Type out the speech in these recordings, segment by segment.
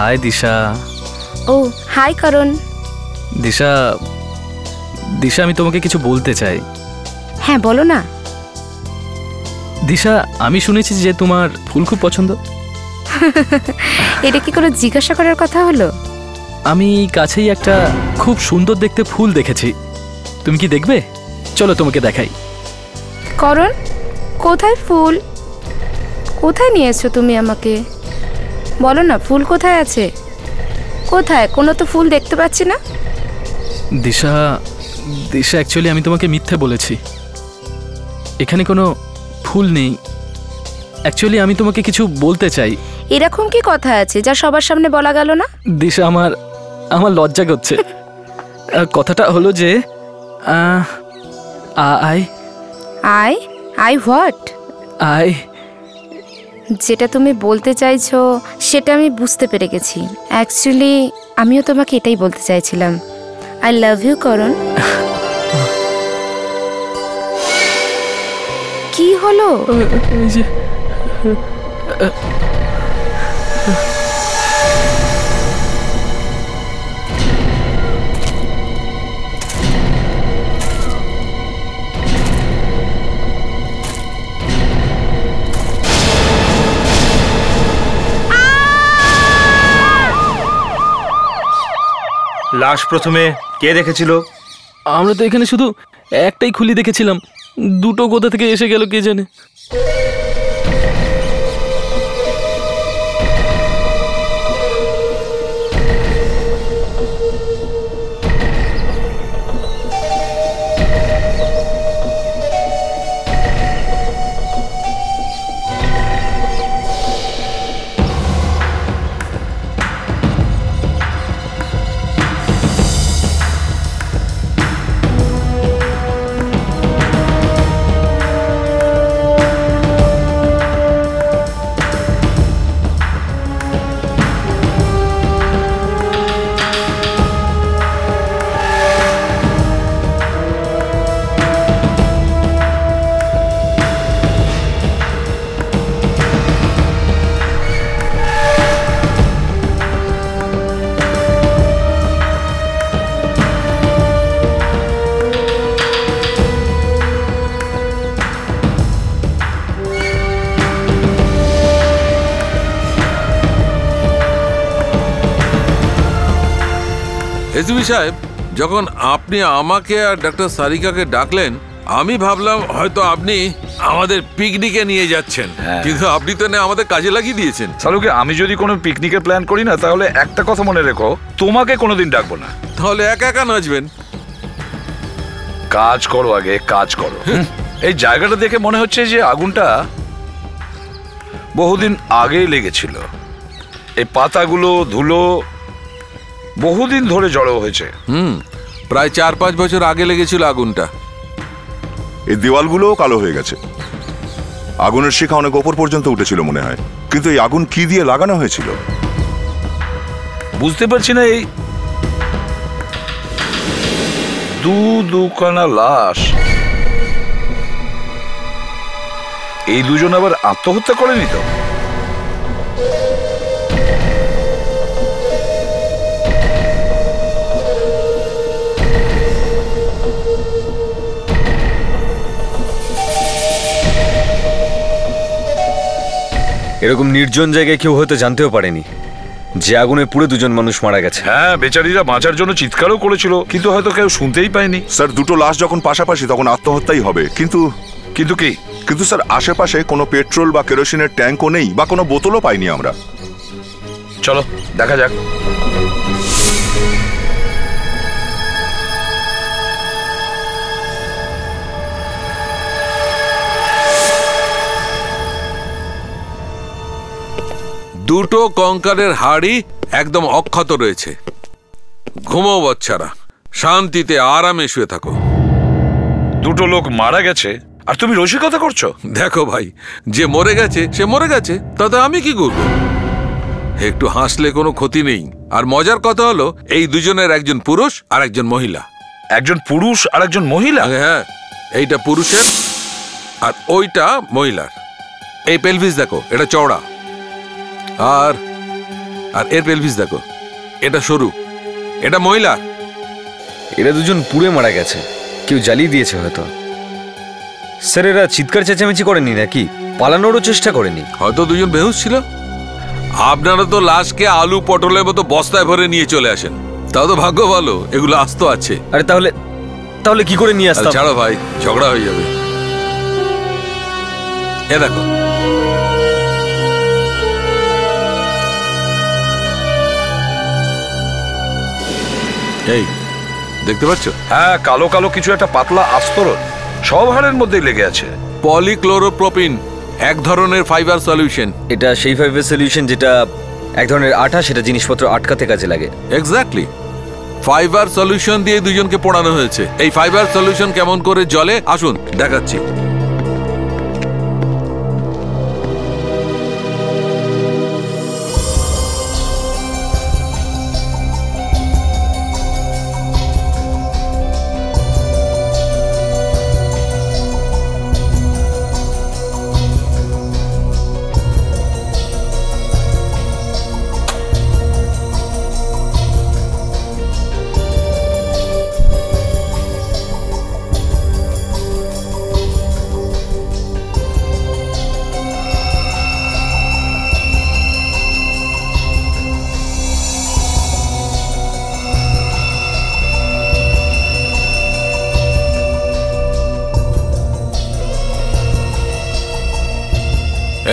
High দিশা। ও high করণ। দিশা, দিশা আমি তোমাকে কিছু বলতে চাই। হ্যাঁ বলো না। দিশা, আমি শুনেছি যে তোমার ফুল খুব পছন্দ। এটা কি কোনো জিজ্ঞাসা করার কথা হলো? আমি কাছেই একটা খুব সুন্দর দেখতে ফুল দেখেছি, তুমি কি দেখবে? চলো তোমাকে দেখাই। করণ, কোথায় ফুল? কোথায় নিয়ে এসছো তুমি আমাকে? বলো না, ফুল কোথায় আছে? কোথায়? কোনো তো ফুল দেখতে পাচ্ছি না। দিশা, দিশা অ্যাকচুয়ালি আমি তোমাকে মিথ্যে বলেছি, এখানে কোনো ফুল নেই। অ্যাকচুয়ালি আমি তোমাকে কিছু বলতে চাই। এরকম কি কথা আছে যা সবার সামনে বলা গেল না? দিশা, আমার আমার লজ্জা করছে। কথাটা হলো যে I I I what? I যেটা তুমি বলতে চাইছো সেটা আমি বুঝতে পেরে গেছি। অ্যাকচুয়ালি আমিও তোমাকে এটাই বলতে চাইছিলাম। আই লাভ ইউ করণ। কি হলো? লাশ প্রথমে কে দেখেছিল? আমরা তো এখানে শুধু একটাই খুলি দেখেছিলাম, দুটো কোথা থেকে এসে গেল কে জানে। এসবি সাহেব, যখন আপনি আমাকে আর ডাক্তার সারিকাকে ডাকলেন, আমি ভাবলাম হয়তো আপনি আমাদের পিকনিকে নিয়ে যাচ্ছেন, কিন্তু আপনি তো না আমাদের কাজে লাগিয়ে দিয়েছেন। সালুকে, আমি যদি কোনো পিকনিকের প্ল্যান করি না, তাহলে একটা কথা মনে রেখো, তোমাকে কোনোদিন ডাকবো না। তাহলে একা একা নাচবেন? কাজ করো, আগে কাজ করো। এই জায়গাটা দেখে মনে হচ্ছে যে আগুনটা বহুদিন আগেই লেগেছিল। এই পাতাগুলো, ধুলো বহুদিন ধরে জড়ো হয়েছে। প্রায় 4-5 বছর আগে লেগেছিল আগুনটা। এই দেওয়ালগুলোও কালো হয়ে গেছে। আগুনের শিখা অনেক ওপর পর্যন্ত উঠেছিল মনে হয়, কিন্তু এই আগুন কি দিয়ে লাগানো হয়েছিল বুঝতে পারছি না। এই দুখানা লাশ, এই দুজন আবার আত্মহত্যা করেনি তো? এরকম নির্জন জায়গায় কেউ হয়তো জানতেও পারেনি যে আগুনে পুরো দুজন মানুষ মারা গেছে। হ্যাঁ, বেচারীরা বাঁচার জন্য চিৎকারও করেছিল, কিন্তু হয়তো কেউ শুনতেই পায়নি। স্যার, দুটো লাশ যখন পাশাপাশি তখন আত্মহত্যাই হবে। কিন্তু কিন্তু কি? কিন্তু স্যার, আশেপাশে কোনো পেট্রোল বা কেরোসিনের ট্যাঙ্কও নেই বা কোনো বোতলও পাইনি আমরা। চলো দেখা যাক। দুটো কঙ্কালের হাড়ি একদম অক্ষত রয়েছে। ঘুমো বাচ্চারা, শান্তিতে আরামে শুয়ে থাকো। দুটো লোক মারা গেছে আর তুমি রসিকতা করছো? দেখো ভাই, যে মরে গেছে সে মরে গেছে, তাতে আমি কি করব? একটু হাসলে কোনো ক্ষতি নেই। আর মজার কথা হলো, এই দুজনের একজন পুরুষ আর একজন মহিলা। একজন পুরুষ আর একজন মহিলা? হ্যাঁ, এইটা পুরুষের আর ওইটা মহিলার। এই পেলভিস দেখো, এটা চওড়া, আর আর এর পেলভিস দেখো, এটা সরু, এটা মহিলা। এরা দুজন পুড়ে মারা গেছে, কেউ জ্বালিয়ে দিয়েছে হয়তো। স্যার এরা চিৎকার চেঁচামেচি করেনি নাকি? পালানোরও চেষ্টা করেনি? হয়তো দুজন বেহুশ ছিল। আপনারা তো লাশকে আলু পটলের মতো বস্তায় ভরে নিয়ে চলে আসেন, তাও তো ভাগ্য ভালো এগুলো আস্ত আছে। আরে তাহলে তাহলে কি করে নিয়ে আসতাম? ছাড়ো ভাই, ঝগড়া হয়ে যাবে। এ দেখো, এই দেখতে পাচ্ছ? হ্যাঁ, কালো কালো কিছু একটা পাতলা আস্তরণ সব হাড়ের মধ্যেই লেগে আছে। পলিক্লোরোপ্রোপিন, এক ধরনের ফাইবার সলিউশন। এটা সেই ফাইবার সলিউশন যেটা এক ধরনের আঠা, সেটা জিনিসপত্র আটকাতে কাজে লাগে। এক্স্যাক্টলি, ফাইবার সলিউশন দিয়ে দুজনকে পোড়ানো হয়েছে। এই ফাইবার সলিউশন কেমন করে জ্বলে আসুন দেখাচ্ছি।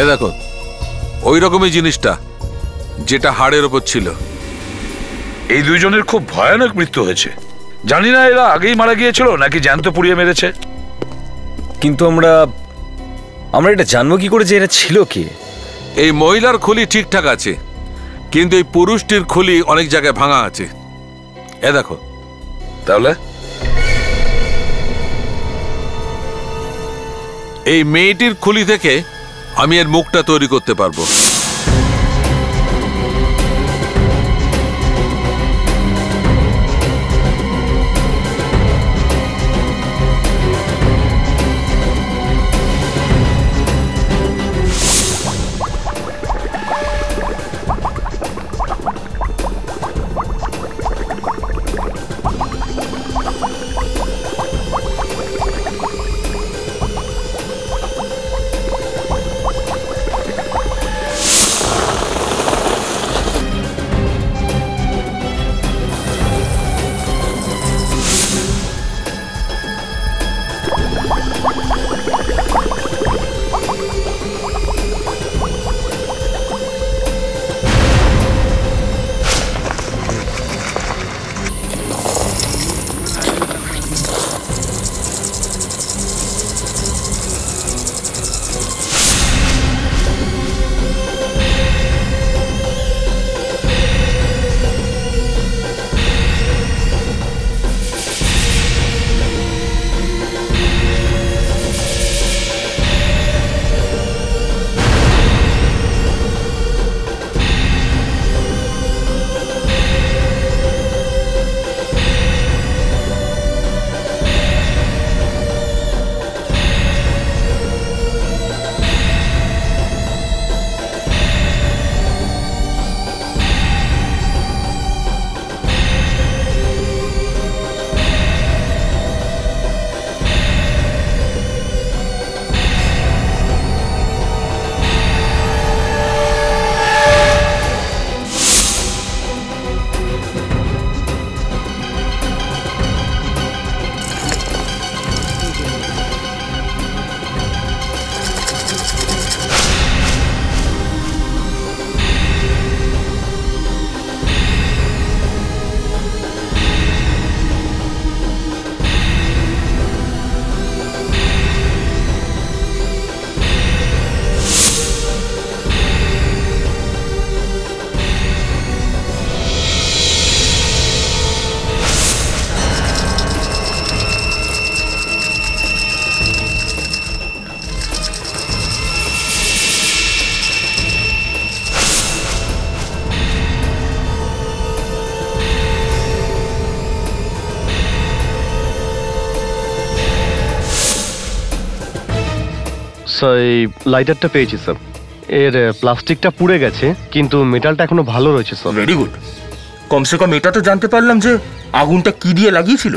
এই দেখো, ওই রকমই জিনিসটা যেটা হাড়ের ওপর ছিল। এই দুইজনের খুব ভয়ানক মৃত্যু হয়েছে। জানি না এরা আগেই মারা গিয়েছিল নাকি জ্যান্ত পুড়িয়ে মেরেছে। কিন্তু আমরা এটা জানবো কি করে যে এরা ছিল কে? এই মহিলার খুলি ঠিকঠাক আছে, কিন্তু এই পুরুষটির খুলি অনেক জায়গায় ভাঙা আছে। এ দেখো, তাহলে এই মেয়েটির খুলি থেকে আমি এর মুখটা তৈরি করতে পারবো। স্যার এই লাইটারটা পেয়েছি স্যার। এর প্লাস্টিকটা পুড়ে গেছে, কিন্তু মেটালটা এখনো ভালো রয়েছে স্যার। Very good. কমসে কম এটা তো জানতে পারলাম যে আগুনটা কি দিয়ে লাগিয়েছিল।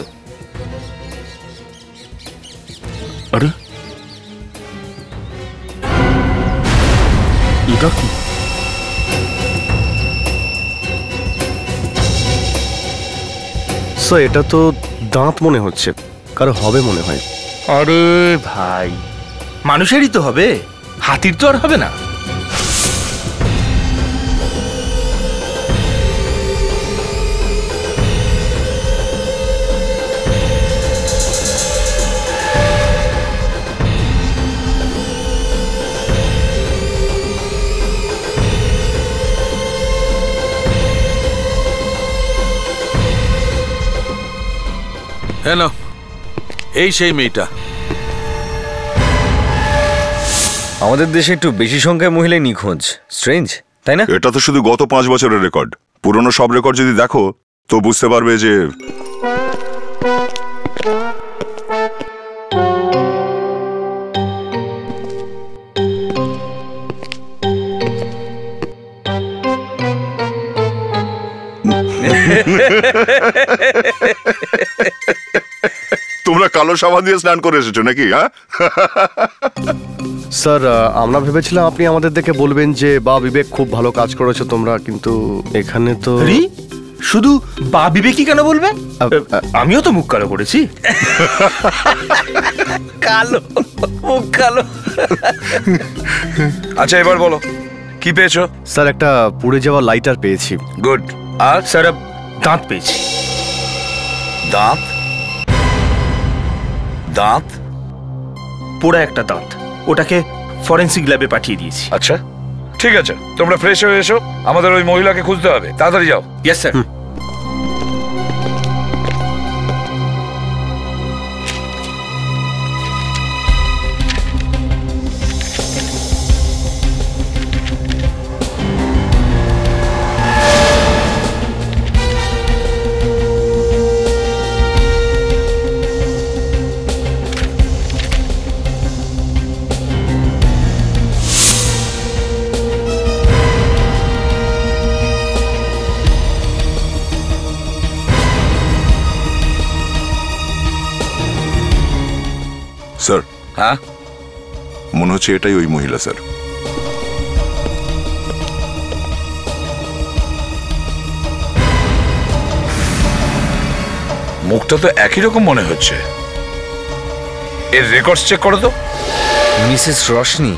আরে এটা কি? স্যার এটা তো দাঁত মনে হচ্ছে, কারো হবে মনে হয়। আরে ভাই, মানুষেরই তো হবে, হাতির তো আর হবে না। হ্যাঁ না, এই সেই মেয়েটা। আমাদের দেশে একটু বেশি সংখ্যায় মহিলাই নিখোঁজ, স্ট্রেঞ্জ, তাই না? এটা তো শুধু গত 5 বছরের রেকর্ড। পুরনো সব রেকর্ড যদি দেখো তো বুঝতে পারবে যে তোমরা কালো সাবান দিয়ে স্নান করে এসেছো নাকি? হ্যাঁ স্যার আমরা ভেবেছিলাম আপনি আমাদের দেখে বলবেন যে বা বিবেক খুব ভালো কাজ করেছো তোমরা, কিন্তু এখানে তো শুধু বা বিবেকই কেন বলবে? আমিও তো মুখ কালো করেছি। কালো মুখ কালো। আচ্ছা এবার বলো কি পেয়েছো? স্যার একটা পুড়ে যাওয়া লাইটার পেয়েছি। গুড। আর স্যার দাঁত পেয়েছি। দাঁত? দাঁত? পোড়া একটা দাঁত, ওটাকে ফরেন্সিক ল্যাবে পাঠিয়ে দিয়েছি। আচ্ছা ঠিক আছে, তোমরা ফ্রেশ হয়ে এসো, আমাদের ওই মহিলাকে খুঁজতে হবে, তাড়াতাড়ি যাও। Yes sir. স্যার, হ্যাঁ মনে হচ্ছে এটাই ওই মহিলা স্যার। মুখটা তো একই রকম মনে হচ্ছে। এর রেকর্ডস চেক করো তো। মিসেস রশনি,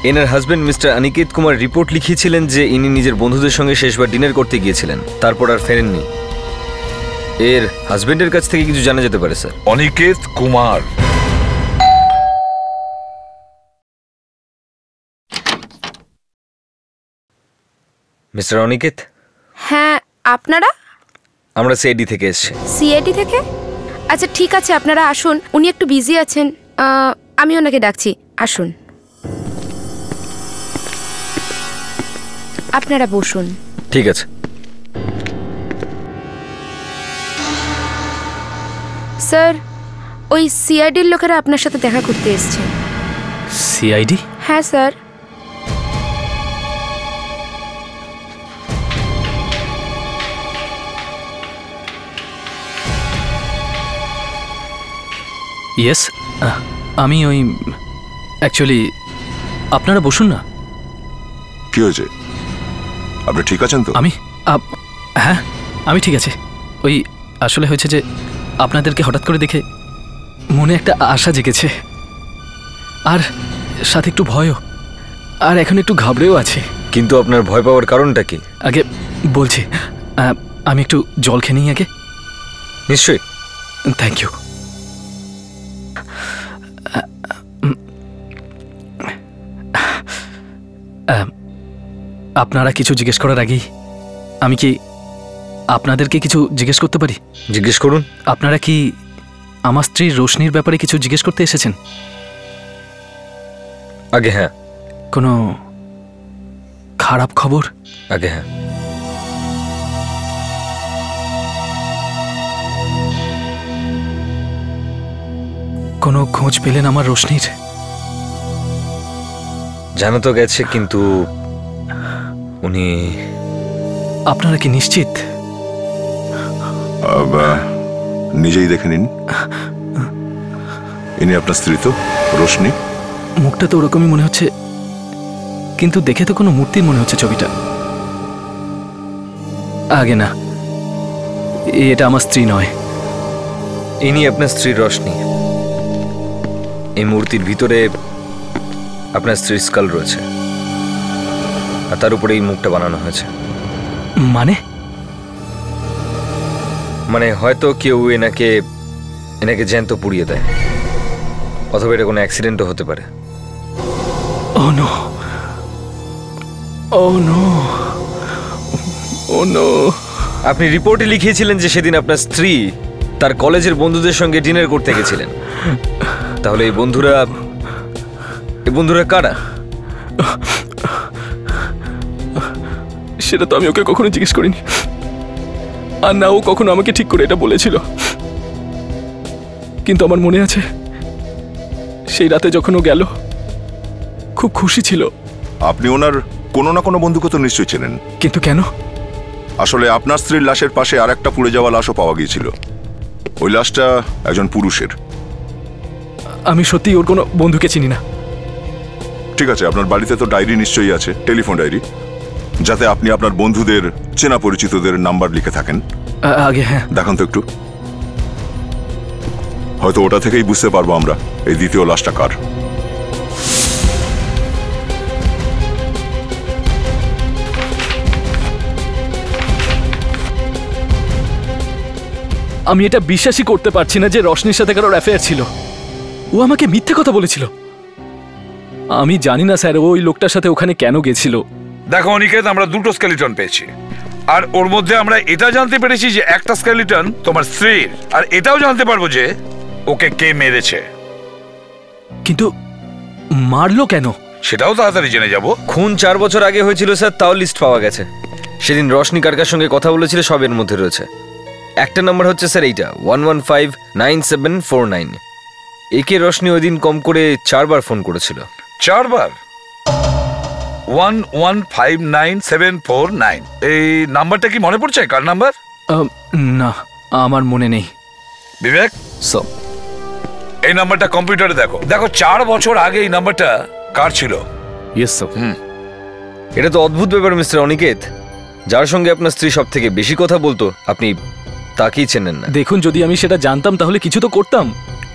এনার husband Mister Aniket Kumar report লিখিয়েছিলেন যে ইনি নিজের বন্ধুদের সঙ্গে শেষবার ডিনার করতে গিয়েছিলেন, তারপর আর ফেরেননি। এর হাজবেন্ডের কাছ থেকে কিছু জানা যেতে পারে স্যার। অনিকেত কুমার? মিস্টার অনিকেত? হ্যাঁ, আপনারা? আমরা সিআইডি থেকে এসেছি। সিআইডি থেকে? আচ্ছা ঠিক আছে, আপনারা আসুন, উনি একটু বিজি আছেন, আমি ওনাকে ডাকছি, আসুন। আপনারা বসুন। ঠিক আছে। স্যার, ওই সিআইডির লোকেরা আপনার সাথে দেখা করতে এসছে। সিআইডি? হ্যাঁ স্যার। ইয়েস, আমি ওই অ্যাকচুয়ালি আপনারা বসুন না। কি হয়েছে? আপনি ঠিক আছেন তো? হ্যাঁ আমি ঠিক আছে। ওই আসলে হয়েছে যে আপনাদেরকে হঠাৎ করে দেখে মনে একটা আশা জেগেছে, আর সাথে একটু ভয়ও, আর এখন একটু ঘাবড়েও আছে। কিন্তু আপনার ভয় পাওয়ার কারণটা কি? আগে বলছি, আমি একটু জল খেয়ে নিই আগে। নিশ্চয়ই। Thank you. আপনারা কিছু জিজ্ঞেস করার আগেই আমি কি আপনাদেরকে কিছু জিজ্ঞেস করতে পারি? জিজ্ঞেস করুন। আপনারা কি আমার স্ত্রী রোশনির ব্যাপারে কিছু জিজ্ঞেস করতে এসেছেন? আগে হ্যাঁ। কোনো খারাপ খবর? আগে হ্যাঁ। কোনো খোঁজ পেলেন আমার রোশনির? জানো তো গেছে, কিন্তু উনি... আপনারা কি নিশ্চিত? নিজেই দেখে নিন। ইনি আপনার স্ত্রী তো, রোশনি? মুখটা তো ওরকমই মনে হচ্ছে, কিন্তু দেখে তো কোনো মূর্তির মনে হচ্ছে ছবিটা। আগে না, এটা আমার স্ত্রী নয়। ইনি আপনার স্ত্রী রোশনি। এই মূর্তির ভিতরে আপনার স্ত্রীর স্কাল রয়েছে, আর তার উপরে এই মুখটা বানানো হয়েছে। মানে হয়তো কেউ এনাকে জ্যান্ত পুড়িয়ে দেয়, অথবা এটা কোনো অ্যাক্সিডেন্টও হতে পারে। Oh no! Oh no! Oh no! আপনি রিপোর্টে লিখিয়েছিলেন যে সেদিন আপনার স্ত্রী তার কলেজের বন্ধুদের সঙ্গে ডিনার করতে গেছিলেন। তাহলে এই বন্ধুরা কারা? সেটা তো আমি ওকে কখনো জিজ্ঞেস করিনি, আর না ও কখনো আমাকে ঠিক করে এটা বলেছিল। কিন্তু আমার মনে আছে সেই রাতে যখন ও গেল, খুব খুশি ছিল। আপনি ওনার কোনো না কোনো বন্ধুকে তো নিশ্চয়ই চেনেন। কিন্তু কেন? আসলে আপনার স্ত্রীর লাশের পাশে আর একটা পুড়ে যাওয়া লাশও পাওয়া গিয়েছিল। ওই লাশটা একজন পুরুষের। আমি সত্যি ওর কোনো বন্ধুকে চিনি না। ঠিক আছে, আপনার বাড়িতে তো ডায়েরি নিশ্চয়ই আছে, টেলিফোন ডায়েরি, যাতে আপনি আপনার বন্ধুদের, চেনা পরিচিতদের নাম্বার লিখে থাকেন। আগে হ্যাঁ, দেখান তো একটু। হয়তো ওটা থেকেই বুঝতে পারবো আমরা এই দ্বিতীয় লাশটা কার। আমি এটা বিশ্বাসই করতে পারছি না যে রশনির সাথে কারোর অ্যাফেয়ার ছিল। ও আমাকে মিথ্যে কথা বলেছিল। আমি জানি না স্যার ওই লোকটার সাথে ওখানে কেন গেছিল। দেখো অনিকেত, আমরা দুটো স্কেলিটন পেয়েছি, আর ওর মধ্যে আমরা এটা জানতে পেরেছি যে একটা স্কেলিটন তোমার স্ত্রীর, আর এটাও জানতে পারবো যে ওকে কে মেরেছে। কিন্তু মারলো কেন সেটাও তাড়াতাড়ি জেনে যাব। খুন 4 বছর আগে হয়েছিল স্যার, তাও লিস্ট পাওয়া গেছে। সেদিন রশনি কার কার সঙ্গে কথা বলেছিল সবের মধ্যে রয়েছে। একটা নাম্বার হচ্ছে স্যার এইটা 1159749। একে রশনি ওই দিন কম করে 4 বার ফোন করেছিল। 4 বার? 1159749। এই নাম্বারটা কি মনে পড়ছে কার নাম্বার? না, আমার মনে নেই। বিবেক, এই নাম্বারটা কম্পিউটারে দেখো। 4 বছর আগে এই নাম্বারটা কার ছিল? Yes sir. এটা তো অদ্ভুত ব্যাপার মিস্টার অনিকেত। যার সঙ্গে আপনার স্ত্রী সব থেকে বেশি কথা বলতো আপনি তাকেই চেনেন না। দেখুন, যদি আমি সেটা জানতাম তাহলে কিছু তো করতাম।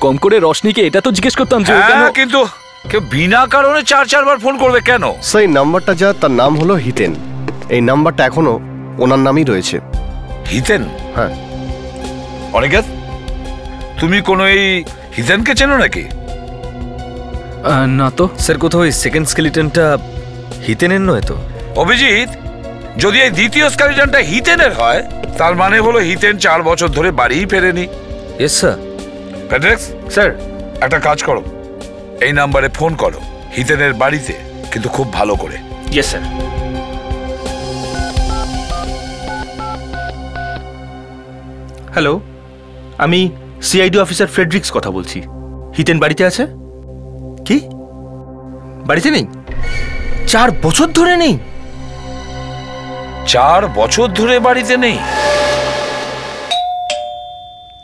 কম করে রশনিকে এটা তো জিজ্ঞেস করতাম যে কিন্তু কেউ বিনা কারণে 4 বার ফোন করবে কেন? সেই নাম্বারটা যা, তার নাম হলো হিতেন। এই নাম্বারটা এখনো ওনার নামই রয়েছে। হিতেন? হ্যাঁ। অনিকেত, তুমি কোনো এই হিতেনকে চেনো নাকি? না তো স্যার, কোথাও এই সেকেন্ড স্কেলিটনটা হিতেনের নয় তো? অভিজিৎ, যদি এই দ্বিতীয় স্কেলিটনটা হিতেনের হয়, তার মানে হলো হিতেন 4 বছর ধরে বাড়িই ফেরেনি। Yes sir. প্যাট্রিক্স স্যার, একটা কাজ করো, এই নাম্বারে ফোন করো হিতেনের বাড়িতে, কিন্তু খুব ভালো করে। Yes sir. হ্যালো, আমি সিআইডি অফিসার ফ্রেডরিক্স কথা বলছি। হিতেন বাড়িতে আছে? কি বাড়িতে নেই? 4 বছর ধরে নেই? 4 বছর ধরে বাড়িতে নেই?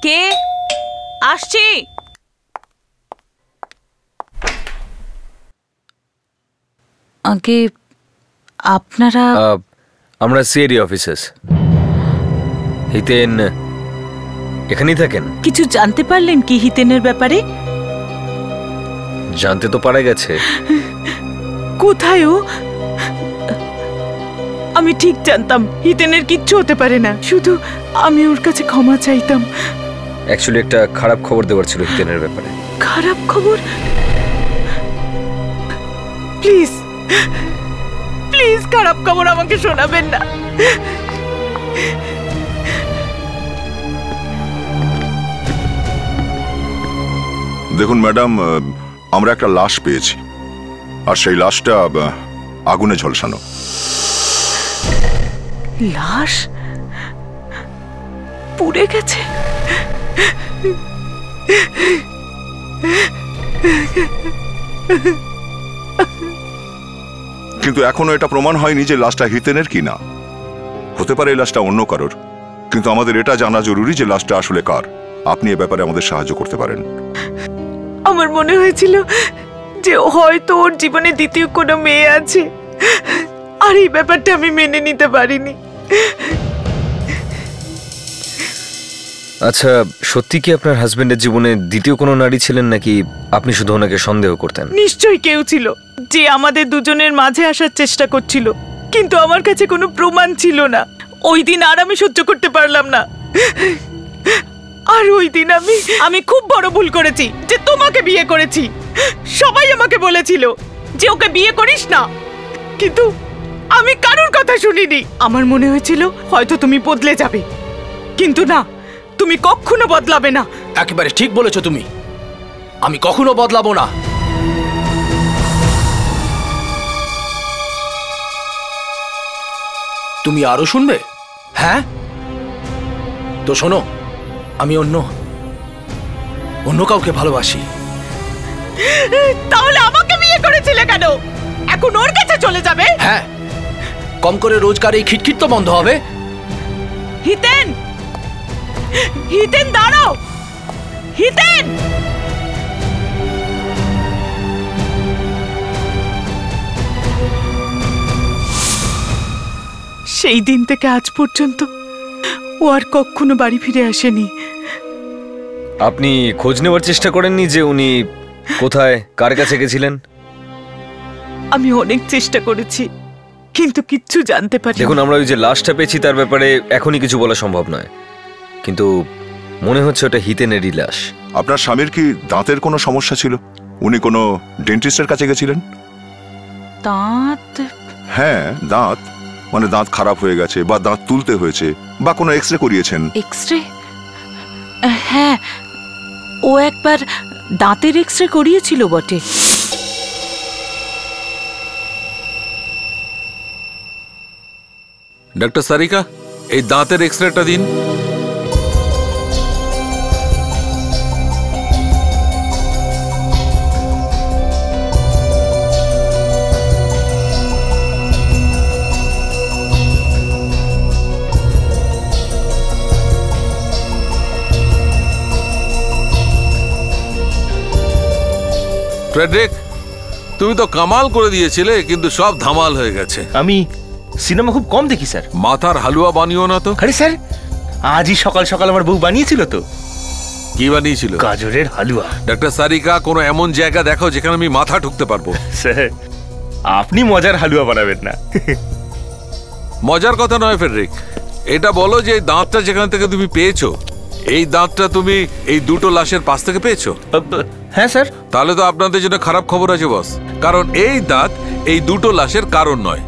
কে আসছি? আগে আপনারা? আমরা সিআইডি অফিসার্স। হিতেন এখানেই থাকেন? কিছু জানতে পারলেন কি হিতেনের ব্যাপারে? জানতে তো পারা গেছে। কোথায় ও? আমি ঠিক জানতাম হিতেনের কিচ্ছু হতে পারে না, শুধু আমি ওর কাছে ক্ষমা চাইতাম। অ্যাকচুয়ালি একটা খারাপ খবর দেওয়ার ছিল হিতেনের ব্যাপারে। খারাপ খবর? প্লিজ প্লিজ খারাপ খবর আমাকে শোনাবেন না। দেখুন ম্যাডাম, আমরা একটা লাশ পেয়েছি, আর সেই লাশটা আগুনে ঝলসানো। লাশ পুড়ে গেছে? কিন্তু এখনো এটা প্রমাণ হয়নি যে লাশটা হিতেনের কি না। হতে পারে এই লাশটা অন্য কারোর, কিন্তু আমাদের এটা জানা জরুরি যে লাশটা আসলে কার। আপনি এ ব্যাপারে আমাদের সাহায্য করতে পারেন। আমার মনে হয়েছিল যে হয়তো ওর জীবনে দ্বিতীয় কোনো মেয়ে আছে, আর এই ব্যাপারটা আমি মেনে নিতে পারিনি। আচ্ছা, সত্যি কি আপনার হাজবেন্ডের জীবনে দ্বিতীয় কোনো নারী ছিলেন, নাকি আপনি শুধু ওনাকে সন্দেহ করতেন? নিশ্চয়ই কেউ ছিল যে আমাদের দুজনের মাঝে আসার চেষ্টা করছিল, কিন্তু আমার কাছে কোনো প্রমাণ ছিল না। ওই দিন আর আমি সহ্য করতে পারলাম না, আর ওই দিন আমি খুব বড় ভুল করেছি যে তোমাকে বিয়ে করেছি। সবাই আমাকে বলেছিল যে ওকে বিয়ে করিস না, কিন্তু আমি কারোর কথা শুনিনি। আমার মনে হয়েছিল হয়তো তুমি বদলে যাবে, কিন্তু না, তুমি কখনো বদলাবে না। একেবারে ঠিক বলেছো তুমি, আমি কখনো বদলাবো না। তুমি আরো শুনবে? হ্যাঁ, তো শোনো, আমি অন্য কাউকে ভালোবাসি। তাহলে আমাকে বিয়ে করেছিলে কেন? এখন ওর কাছে চলে যাবে? হ্যাঁ, কম করে রোজগার এই খিটখিট তো বন্ধ হবে। হিতেন, হিতেন দাঁড়াও, হিতেন। সেই দিন থেকে আজ পর্যন্ত ও আর কখনো বাড়ি ফিরে আসেনি। আপনি খোঁজ নেওয়ার চেষ্টা করেননি যে উনি কোথায়, কার কাছে গেছিলেন? আমি অনেক চেষ্টা করেছি, কিন্তু কিচ্ছু জানতে পারি। দেখুন, আমরা ওই যে লাশটা পেয়েছি তার ব্যাপারে এখনই কিছু বলা সম্ভব নয়, কিন্তু মনে হচ্ছে ওটা হিতেনেরই লাশ। আপনার স্বামীর কি দাঁতের কোনো সমস্যা ছিল? উনি কোনো ডেন্টিস্টের কাছে গেছিলেন? দাঁত? হ্যাঁ, দাঁত। মানে দাঁত খারাপ হয়ে গেছে, বা দাঁত তুলতে হয়েছে, বা কোনো এক্সরে করিয়েছেন? এক্সরে? হ্যাঁ, ও একবার দাঁতের এক্সরে করিয়েছিল বটে। ডাক্তার সারিকা, এই দাঁতের এক্সরেটা দিন। ফ্রেডরিক, তুমি তো কামাল করে দিয়েছিলে, কিন্তু সব ধামাল হয়ে গেছে। আমি সিনেমা খুব কম দেখি স্যার। মাথার হালুয়া বানিও না তো। আরে স্যার, আজই সকাল সকাল আমার বউ বানিয়েছিল তো। কি বানিয়েছিল? গাজরের হালুয়া। ডাক্তার সারিকা, কোনো এমন জায়গা দেখাও যেখানে আমি মাথা ঢুকতে পারবো। স্যার, আপনি মজার হালুয়া বানাবেন না। মজার কথা নয় ফ্রেডরিক, এটা বলো যে এই দাঁতটা যেখান থেকে তুমি পেয়েছো, এই দাঁতটা তুমি এই দুটো লাশের পাশ থেকে পেয়েছো? হ্যাঁ স্যার। তাহলে তো আপনাদের জন্য খারাপ খবর আছে বস, কারণ এই দাঁত এই দুটো লাশের কারণ নয়।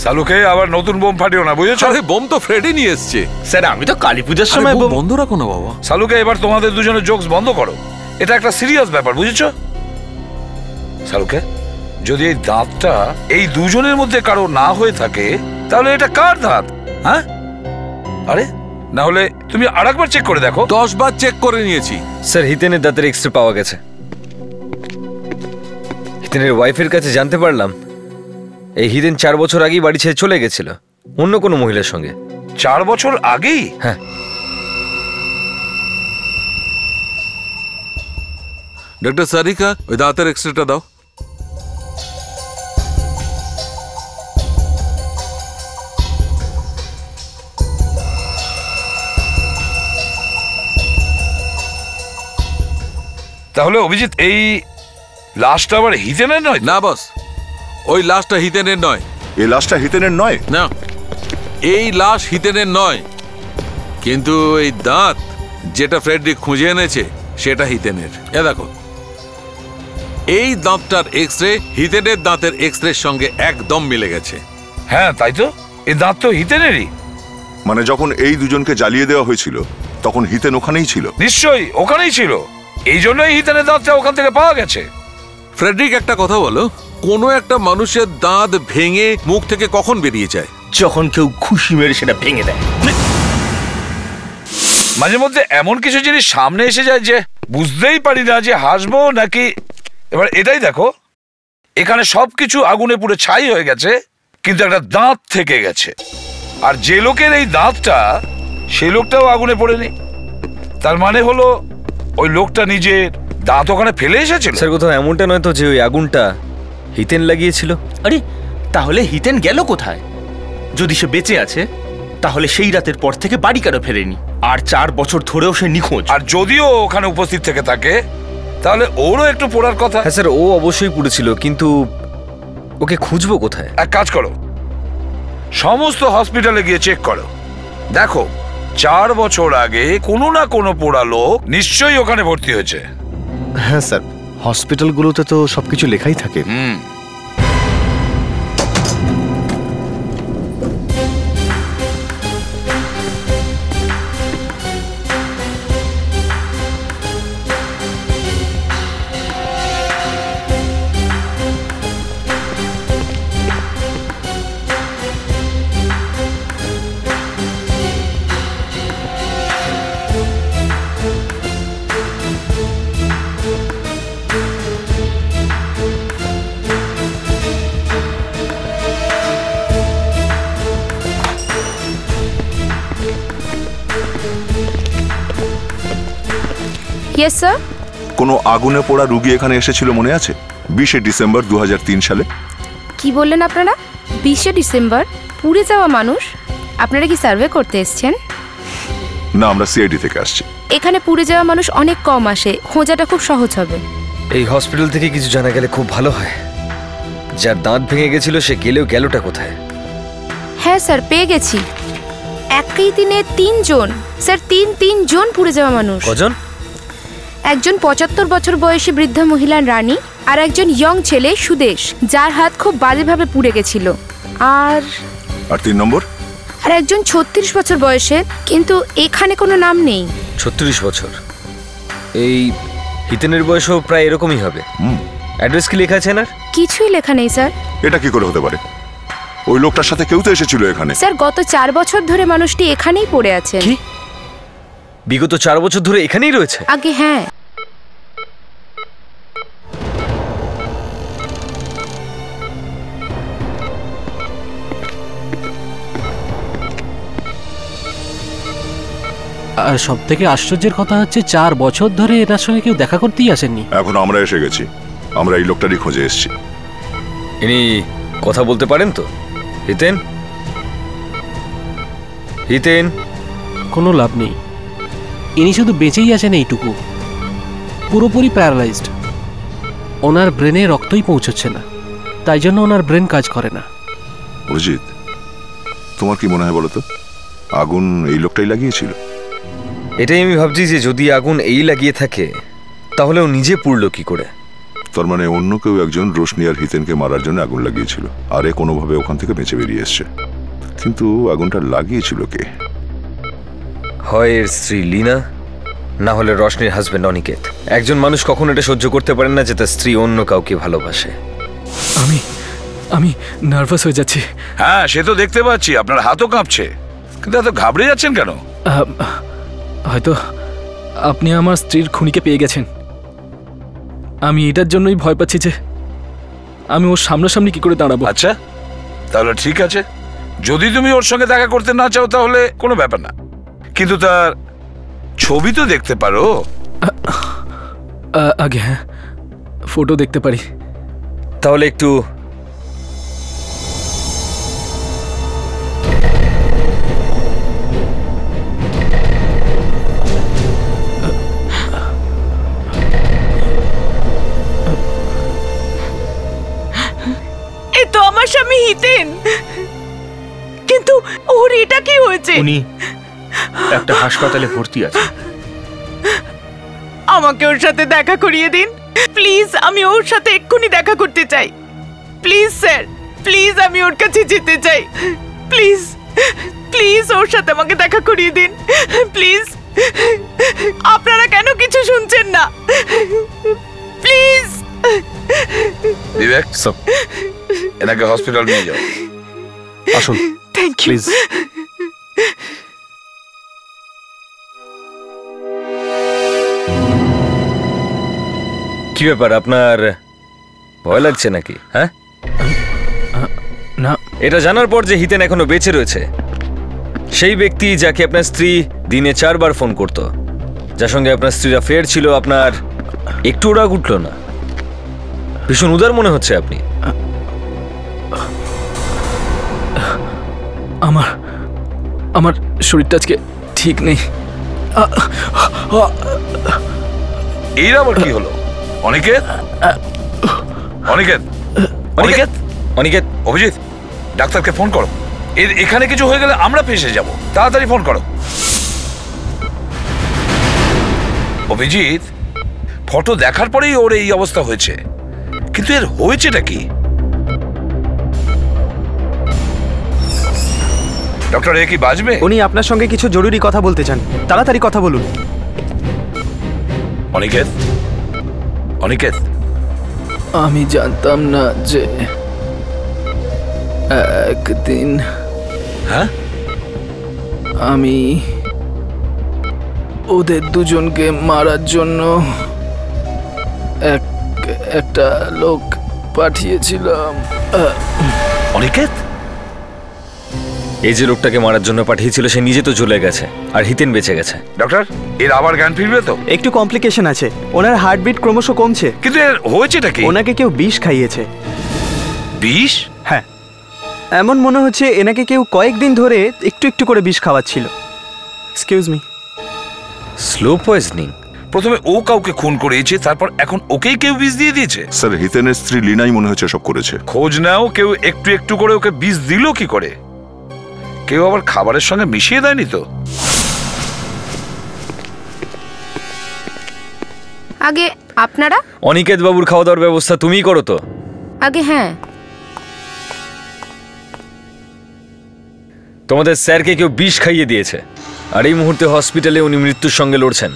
সালুকে আবার নতুন বোম ফাটিও না, বুঝেছো? আরে বোম তো ফ্রেডি নিয়ে এসছে। স্যার, আমি তো কালী পূজার সময় বোম বন্ধ রাখো না বাবা। সালুকে, এবার তোমাদের দুজনের জোকস বন্ধ করো। এটা একটা সিরিয়াস ব্যাপার, বুঝেছো? সালুকে, যদি এই দাঁতটা এই দুজনের মধ্যে কারো না হয়ে থাকে, তাহলে এটা কার দাঁত? হ্যাঁ, আরে না হলে তুমি আরেকবার চেক করে দেখো। 10 বার চেক করে নিয়েছি স্যার। হিতেনের দাঁতের এক্সরে পাওয়া গেছে। হিতেনের ওয়াইফের কাছে জানতে পারলাম এই হিতেন 4 বছর আগেই বাড়ি ছেড়ে চলে গেছিল অন্য কোনো মহিলার সঙ্গে। 4 বছর আগেই? হ্যাঁ। ডাক্তার সারিকা, ওই দাঁতের এক্সরেটা দাও। তাহলে অভিজিৎ, এই লাশটা আবার হিতেনের নয়? না বস, ওই লাশটা হিতেনের নয়। এই লাশটা হিতেনের নয়? না, এই লাশ হিতেনের নয়, কিন্তু এই দাঁত যেটা ফ্রেডরিক খুঁজে এনেছে সেটা হিতেনের। এ দেখো, এই দাঁতটার এক্সরে হিতেনের দাঁতের এক্সরের সঙ্গে একদম মিলে গেছে। হ্যাঁ, তাই তো, এই দাঁত তো হিতেনেরই। মানে যখন এই দুজনকে জ্বালিয়ে দেওয়া হয়েছিল তখন হিতেন ওখানেই ছিল? নিশ্চয়ই ওখানেই ছিল, এই জন্যই হিতেনের দাঁতটা ওখান থেকে পাওয়া গেছে। ফ্রেডরিক, একটা কথা বলো, কোনো একটা মানুষের দাঁত ভেঙে মুখ থেকে কখন বেরিয়ে যায়? যখন কেউ খুশি মেরে সেটা ভেঙে দেয়। মাঝে মধ্যে এমন কিছু জিনিস সামনে এসে যায় যে বুঝতেই পারি না যে হাসবো নাকি। এবার এটাই দেখো, এখানে সবকিছু আগুনে পুড়ে ছাই হয়ে গেছে, কিন্তু একটা দাঁত থেকে গেছে। আর যে লোকের এই দাঁতটা, সেই লোকটাও আগুনে পড়েনি। তার মানে হলো ওই লোকটা নিজের দাঁত ওখানে ফেলে এসেছিল। স্যার কোথাও এমনটা নয় তো যে ওই আগুনটা হিতেন লাগিয়েছিল? আরে তাহলে হিতেন গেল কোথায়? যদি সে বেঁচে আছে তাহলে সেই রাতের পর থেকে বাড়ি কেন ফেরেনি? আর 4 বছর ধরেও সে নিখোঁজ। আর যদিও ওখানে উপস্থিত থেকে থাকে তাহলে ওরও একটু পড়ার কথা। হ্যাঁ স্যার, ও অবশ্যই পড়েছিল, কিন্তু ওকে খুঁজবো কোথায়? এক কাজ করো, সমস্ত হসপিটালে গিয়ে চেক করো, দেখো 4 বছর আগে কোনো না কোনো পোড়া লোক নিশ্চয়ই ওখানে ভর্তি হয়েছে। হ্যাঁ স্যার, হসপিটালগুলোতে তো সবকিছু লেখাই থাকে। Yes sir. কোনো আগুনে পোড়া রুগী এখানে এসেছিল মনে আছে? 20শে ডিসেম্বর 2003 সালে। কি বললেন আপনারা? 20শে ডিসেম্বর? পুড়ে যাওয়া মানুষ? আপনারা কি সার্ভে করতে এসেছেন? না, আমরা সিআইডি থেকে আসছি। এখানে পুড়ে যাওয়া মানুষ অনেক কম আসে, খোঁজাটা খুব সহজ হবে। এই হসপিটাল থেকে কিছু জানা গেলে খুব ভালো হয়। যার দাঁত ভেঙে গেছিল সে গেলটা কোথায়? হ্যাঁ স্যার, পেয়ে গেছি। একই দিনে 3 জন স্যার, 3 জন পুড়ে যাওয়া মানুষ। কজন? একজন 75 বছর বয়সী বৃদ্ধা মহিলা রানী, আর একজন ইয়ং ছেলে সুদেশ, যার হাত খুব বাজেভাবে পুড়ে গেছিল। আর 3 নম্বর? আর একজন 36 বছর বয়সের, কিন্তু এখানে কোনো নাম নেই। 36 বছর? এই হিতেনের বয়সও প্রায় এরকমই হবে। অ্যাড্রেস কি লেখা আছে না? কিছুই লেখা নেই স্যার। এটা কি করে হতে পারে? ওই লোকটার সাথে কেউ তো এসেছিল এখানে। স্যার, গত 4 বছর ধরে মানুষটি এখানেই পড়ে আছে। কি? বিগত 4 বছর ধরে এখানেই রয়েছে? আগে হ্যাঁ। আর সব থেকে আশ্চর্যের কথা হচ্ছে 4 বছর ধরে এটার সঙ্গে কেউ দেখা করতেই আসেননি। এখন আমরা এসে গেছি, আমরা এই লোকটারই খোঁজে এসেছি। ইনি কথা বলতে পারেন তো? হিতেন? হিতেন? কোনো লাভ নেই, ইনি শুধু বেঁচেই আছেন এইটুকু। পুরোপুরি প্যারালাইজড, ওনার ব্রেনে রক্তই পৌঁছচ্ছে না, তাই জন্য ওনার ব্রেন কাজ করে না। অজিত, তোমার কি মনে হয় বলো তো, আগুন এই লোকটাই লাগিয়েছিল? এটাই আমি ভাবছি যে যদি আগুন এই লাগিয়ে থাকে তাহলে ও নিজে পুড়লো কি করে? তার মানে অন্য কেউ একজন রোশনি আর হিতেনকে মারার জন্য আগুন লাগিয়েছিল, আর এ কোনোভাবে ওখান থেকে বেঁচে বেরিয়ে এসছে। কিন্তু আগুনটা লাগিয়েছিল কে? হয় এর স্ত্রী লীনা, না হলে রশনির হাজবেন্ড অনিকেত। একজন মানুষ কখনো এটা সহ্য করতে পারে না যে তার স্ত্রী অন্য কাউকে ভালোবাসে। আমি নার্ভাস হয়ে যাচ্ছি। হ্যাঁ, সে তো দেখতে পাচ্ছি, আপনার হাতও কাঁপছে। কিন্তু এত ঘাবড়ে যাচ্ছেন কেন? হয়তো আপনি আমার স্ত্রীর খুনিকে পেয়ে গেছেন। আমি এটার জন্যই ভয় পাচ্ছি যে আমি ওর সামনাসামনি কি করে দাঁড়াবো। আচ্ছা, তাহলে ঠিক আছে, যদি তুমি ওর সঙ্গে দেখা করতে না চাও তাহলে কোনো ব্যাপার না, কিন্তু তার ছবি তো দেখতে পারো। আগে হ্যাঁ, ফটো দেখতে পারি। তাহলে একটু তো আমার স্বামী হিতেন, কিন্তু ওর এটা কি হয়েছে? উনি একটা হাসপাতালে ভর্তি আছে। আমাকে ওর সাথে দেখা করিয়ে দিন প্লিজ, আমি ওর সাথে এক্ষুনি দেখা করতে চাই। প্লিজ স্যার, প্লিজ আমি ওর কাছে যেতে চাই। প্লিজ প্লিজ ওর সাথে আমাকে দেখা করিয়ে দিন প্লিজ। আপনারা কেন কিছু শুনছেন না? প্লিজ বিবেক, এনাকে হসপিটাল নিয়ে যাও। আসুন থ্যাংক ইউ। প্লিজ। কি ব্যাপার, আপনার ভয় লাগছে নাকি? হ্যাঁ, না। এটা জানার পর যে হিতেন এখনো বেঁচে রয়েছে, সেই ব্যক্তি যাকে আপনার স্ত্রী দিনে 4 বার ফোন করত, যার সঙ্গে আপনার স্ত্রীর অ্যাফেয়ার ছিল, আপনার একটু রাগ উঠলো না? ভীষণ উদার মনে হচ্ছে আপনি। আমার শরীরটা আজকে ঠিক নেই। এর আবার কি হলো? অনিকেত, অনিকেত, অনিকেত, অনিকেত, অভিজিৎ, ডাক্তারকে ফোন করো। এর এখানে কিছু হয়ে গেলে আমরা ফেঁসে যাব, তাড়াতাড়ি ফোন করো। অভিজিৎ, ফটো দেখার পরেই ওর এই অবস্থা হয়েছে, কিন্তু এর হয়েছেটা কি? ডক্টর, এ কি বাঁচবে? উনি আপনার সঙ্গে কিছু জরুরি কথা বলতে চান, তাড়াতাড়ি কথা বলুন। অনিকেত, অনিকেত, আমি জানতাম না যে একদিন হ্যাঁ আমি ওদের দুজনকে মারার জন্য একটা লোক পাঠিয়েছিলাম। অনিকেত, এই যে লোকটাকে মারার জন্য পাঠিয়েছিল সে নিজে তো চলে গেছে, আর হিতেন বেঁচে গেছে। ডক্টর, এর আবার জ্ঞান ফিরবে তো? একটু কমপ্লিকেশন আছে, ওনার হার্টবিট ক্রমশ কমছে। কিন্তু এর হয়েছেটা কি? ওনাকে কেউ বিষ খাইয়েছে। বিষ? হ্যাঁ, এমন মনে হচ্ছে এনাকে কেউ কয়েকদিন ধরে একটু একটু করে বিষ খাওয়াচ্ছিল। Excuse me. Slow poisoning? প্রথমে ও কাউকে খুন করেছে, তারপর এখন ওকেই কেউ বিষ দিয়ে দিয়েছে। স্যার, হিতেনের স্ত্রী লিনাই মনে হচ্ছে সব করেছে। খোঁজ নাও, কেউ একটু একটু করে ওকে বিষ দিল কি করে? কেউ আবার খাবারের সঙ্গে মিশিয়ে দেয়নি তো? আগে আপনারা? অনিকেত বাবুর খাওয়া দাওয়ার ব্যবস্থা তুমিই করো তো? আগে হ্যাঁ। তোমাদের স্যারকে কেউ বিষ খাইয়ে দিয়েছে, আর এই মুহূর্তে হসপিটালে উনি মৃত্যুর সঙ্গে লড়ছেন।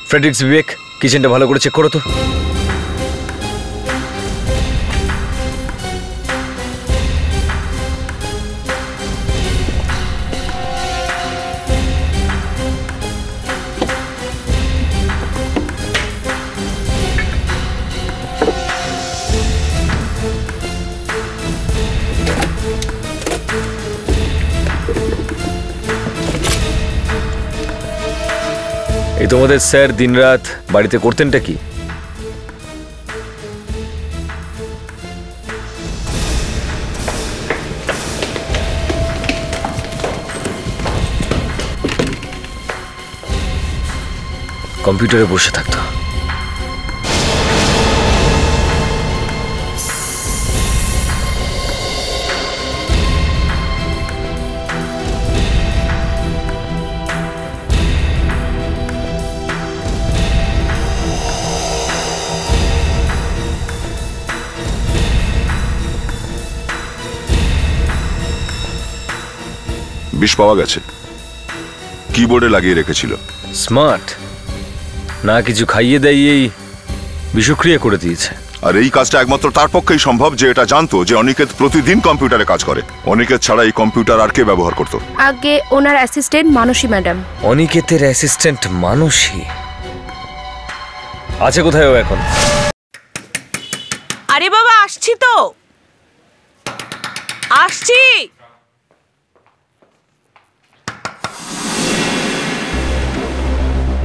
ফ্রেডরিক্স, বিবেক, কিচেনটা ভালো করে চেক করো তো। এই তোমাদের স্যার দিনরাত বাড়িতে করতেনটা কি? কম্পিউটারে বসে থাকতো। বিষ পাওয়া গেছে, কিবোর্ডে লাগিয়ে রেখেছিল। স্মার্ট, না কিছু খাইয়ে দাইয়েই বিষক্রিয়া করে দিয়েছে। আর এই কাজটা একমাত্র তার পক্ষেই সম্ভব যে এটা জানতো যে অনিকেত প্রতিদিন কম্পিউটারে কাজ করে। অনিকেত ছাড়া এই কম্পিউটার আর কে ব্যবহার করত? আগে ওনার অ্যাসিস্ট্যান্ট মানসী ম্যাডাম। অনিকেতের অ্যাসিস্ট্যান্ট মানসী আছে কোথায় ও এখন? আরে বাবা, আসছি তো, আসছি।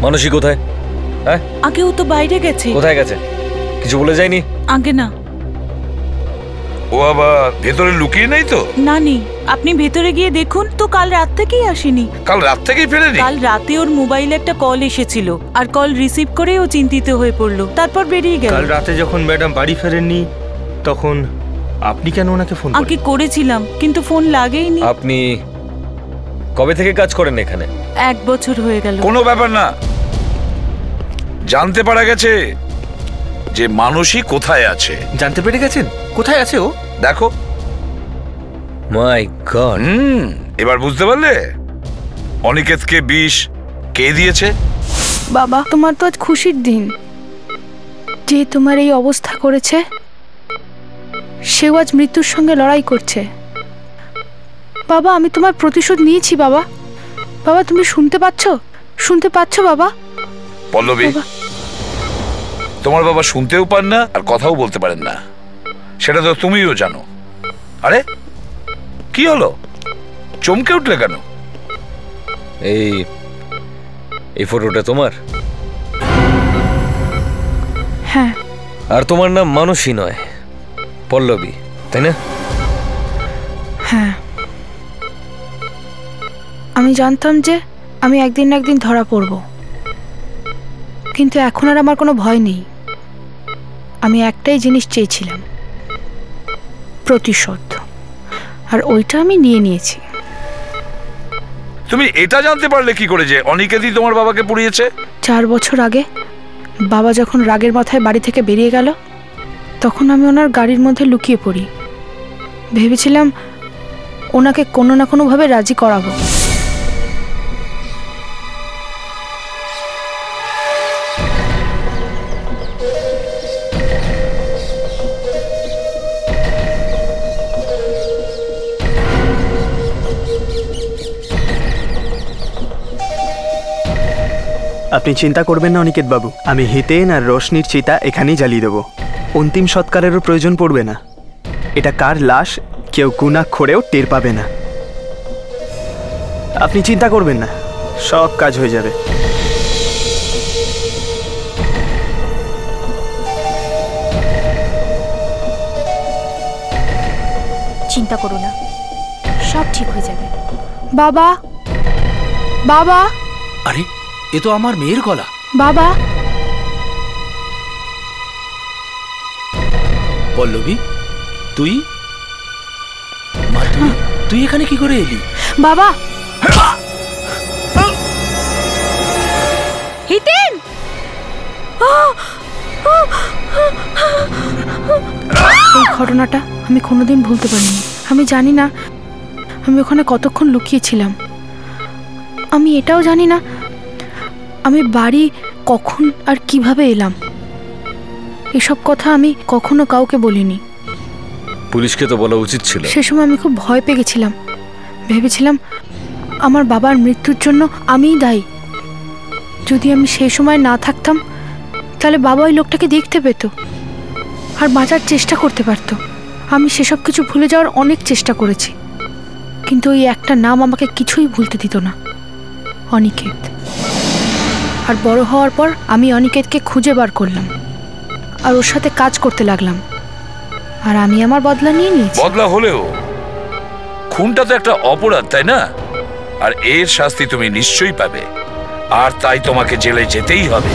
মানসী কোথায়? হ্যাঁ, আগে ও তো বাইরে গেছে। কোথায় গেছে? কিছু বলে যায়নি? আগে না। ও আবার ভেতরে লুকিয়ে নেই তো? না নেই, আপনি ভেতরে গিয়ে দেখুন তো। কাল রাত থেকেই আসেনি। কাল রাত থেকেই ফেরেনি? কাল রাতে ওর মোবাইলে একটা কল এসেছিল, আর কল রিসিভ করে ও চিন্তিত হয়ে পড়লো, তারপর বেরিয়ে গেল। কাল রাতে যখন ম্যাডাম বাড়ি ফেরেননি তখন আপনি কেন ওনাকে ফোন আগে করেছিলাম, কিন্তু ফোন লাগেইনি। আপনি কবে থেকে কাজ করেন এখানে? 1 বছর হয়ে গেল। কোনো ব্যাপার না, জানতে পারা গেছে যে মানসী কোথায় আছে। জানতে পেরে গেছেন কোথায় আছে ও? দেখো। মাই গড। এবার বুঝতে পারলে অনিকেতকে বিষ কে দিয়েছে? বাবা, তোমার তো আজ খুশির দিন। যে তোমার এই অবস্থা করেছে সেও আজ মৃত্যুর সঙ্গে লড়াই করছে। বাবা, আমি তোমার প্রতিশোধ নিয়েছি বাবা। বাবা, তুমি শুনতে পাচ্ছ? শুনতে পাচ্ছ বাবা? পল্লবী, তোমার বাবা শুনতেও পান না আর কথাও বলতে পারেন না, সেটা তো তুমিও জানো। আরে কি হলো, চমকে উঠলে কেন? এই ফটোটা তোমার? হ্যাঁ। আর তোমার নাম মানসী নয়, পল্লবী, তাই না? হ্যাঁ, আমি জানতাম যে আমি একদিন না একদিন ধরা পড়ব, কিন্তু এখন আর আমার কোনো ভয় নেই। আমি একটাই জিনিস চেয়েছিলাম, প্রতিশোধ, আর ওইটা আমি নিয়ে নিয়েছি। তুমি এটা জানতে পারলে কি করে যে অনিকেতই তোমার বাবাকে পুড়িয়েছে? 4 বছর আগে বাবা যখন রাগের মাথায় বাড়ি থেকে বেরিয়ে গেল, তখন আমি ওনার গাড়ির মধ্যে লুকিয়ে পড়ি। ভেবেছিলাম ওনাকে কোনো না কোনোভাবে রাজি করাবো। আপনি চিন্তা করবেন না অনিকেত বাবু, আমি হিতেন আর রোশনির চিতা এখানেই জ্বালিয়ে দেবো। অন্তিম সৎকারেরও প্রয়োজন পড়বে না। এটা কার লাশ কেউ গুণাক্ষরেও টের পাবে না। আপনি চিন্তা করবেন না, সব কাজ হয়ে যাবে। চিন্তা করো না, সব ঠিক হয়ে যাবে। বাবা, বাবা, আরে এ তো আমার মেয়ের গলা। বাবা। পল্লবী, তুই? মা, তুই এখানে কি করে এলি? বাবা। হিতেন! এই ঘটনাটা আমি কোনোদিন ভুলতে পারিনি। আমি জানি না আমি ওখানে কতক্ষণ লুকিয়েছিলাম। আমি এটাও জানি না আমি বাড়ি কখন আর কিভাবে এলাম। এসব কথা আমি কখনো কাউকে বলিনি। পুলিশকে তো বলা উচিত ছিল। সে সময় আমি খুব ভয় পেয়ে গেছিলাম। ভেবেছিলাম আমার বাবার মৃত্যুর জন্য আমিই দায়ী। যদি আমি সেই সময় না থাকতাম তাহলে বাবা ওই লোকটাকে দেখতে পেত আর বাঁচার চেষ্টা করতে পারত। আমি সেসব কিছু ভুলে যাওয়ার অনেক চেষ্টা করেছি, কিন্তু ওই একটা নাম আমাকে কিছুই ভুলতে দিত না, অনিকেত। আর বড় হওয়ার পর আমি অনিকেতকে খুঁজে বার করলাম আর ওর সাথে কাজ করতে লাগলাম, আর আমি আমার বদলা নিয়ে নিয়েছি। বদলা হলেও খুনটা তো একটা অপরাধ, তাই না? আর এর শাস্তি তুমি নিশ্চয়ই পাবে, আর তাই তোমাকে জেলে যেতেই হবে।